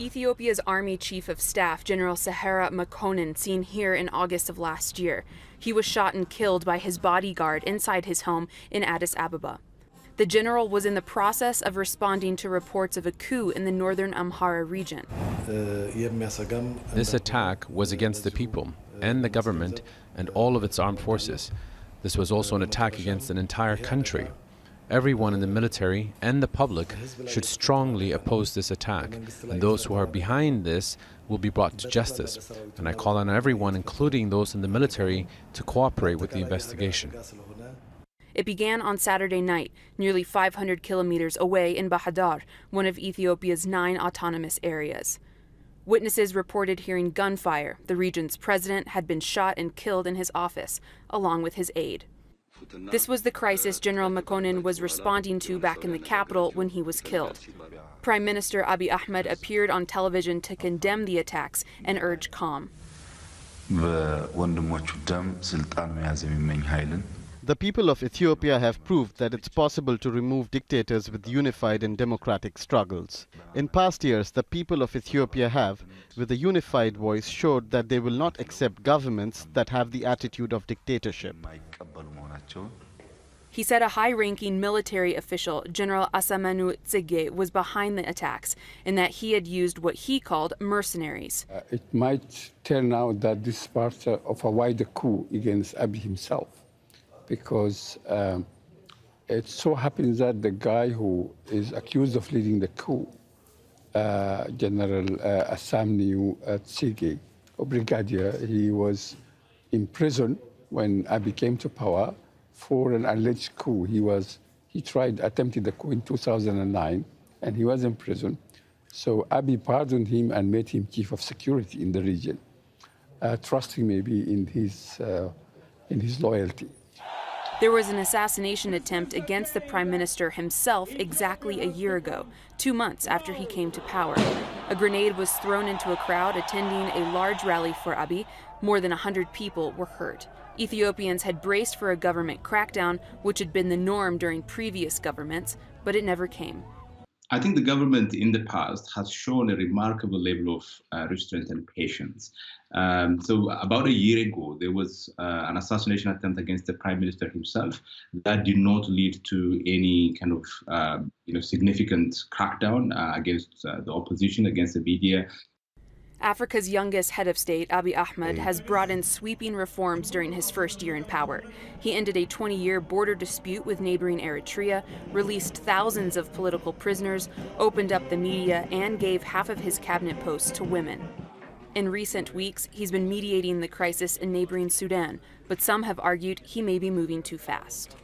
Ethiopia's Army Chief of Staff, General Sahara Makonnen, seen here in August of last year. He was shot and killed by his bodyguard inside his home in Addis Ababa. The general was in the process of responding to reports of a coup in the northern Amhara region. This attack was against the people and the government and all of its armed forces. This was also an attack against an entire country. Everyone in the military and the public should strongly oppose this attack, and those who are behind this will be brought to justice. And I call on everyone, including those in the military, to cooperate with the investigation. It began on Saturday night, nearly 500 kilometers away in Bahadar, one of Ethiopia's 9 autonomous areas. Witnesses reported hearing gunfire. The region's president had been shot and killed in his office, along with his aide. This was the crisis General Makonnen was responding to back in the capital when he was killed. Prime Minister Abiy Ahmed appeared on television to condemn the attacks and urge calm. The people of Ethiopia have proved that it's possible to remove dictators with unified and democratic struggles. In past years, the people of Ethiopia have, with a unified voice, showed that they will not accept governments that have the attitude of dictatorship. He said a high-ranking military official, General Asamanu Tsege, was behind the attacks and that he had used what he called mercenaries. It might turn out that this is part of a wider coup against Abiy himself, because it so happens that the guy who is accused of leading the coup, General Asamanu Tsege, or Brigadier, he was in prison when Abiy came to power for an alleged coup. He attempted the coup in 2009, and he was in prison. So Abiy pardoned him and made him chief of security in the region, trusting maybe in his loyalty. There was an assassination attempt against the prime minister himself exactly a year ago, 2 months after he came to power. A grenade was thrown into a crowd attending a large rally for Abiy. More than 100 people were hurt. Ethiopians had braced for a government crackdown, which had been the norm during previous governments, but it never came. I think the government in the past has shown a remarkable level of restraint and patience. So about a year ago, there was an assassination attempt against the prime minister himself that did not lead to any kind of significant crackdown against the opposition, against the media. Africa's youngest head of state, Abiy Ahmed, has brought in sweeping reforms during his first year in power. He ended a 20-year border dispute with neighboring Eritrea, released thousands of political prisoners, opened up the media, and gave half of his cabinet posts to women. In recent weeks, he's been mediating the crisis in neighboring Sudan, but some have argued he may be moving too fast.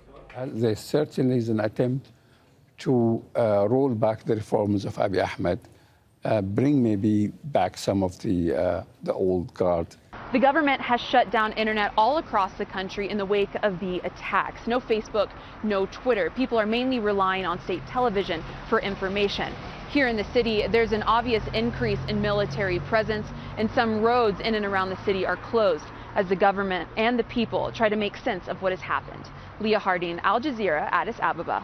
There certainly is an attempt to roll back the reforms of Abiy Ahmed, bring maybe back some of the old guard. The government has shut down internet all across the country in the wake of the attacks. No Facebook, no Twitter. People are mainly relying on state television for information. Here in the city, there's an obvious increase in military presence, and some roads in and around the city are closed as the government and the people try to make sense of what has happened. Leah, Al Jazeera, Addis Ababa.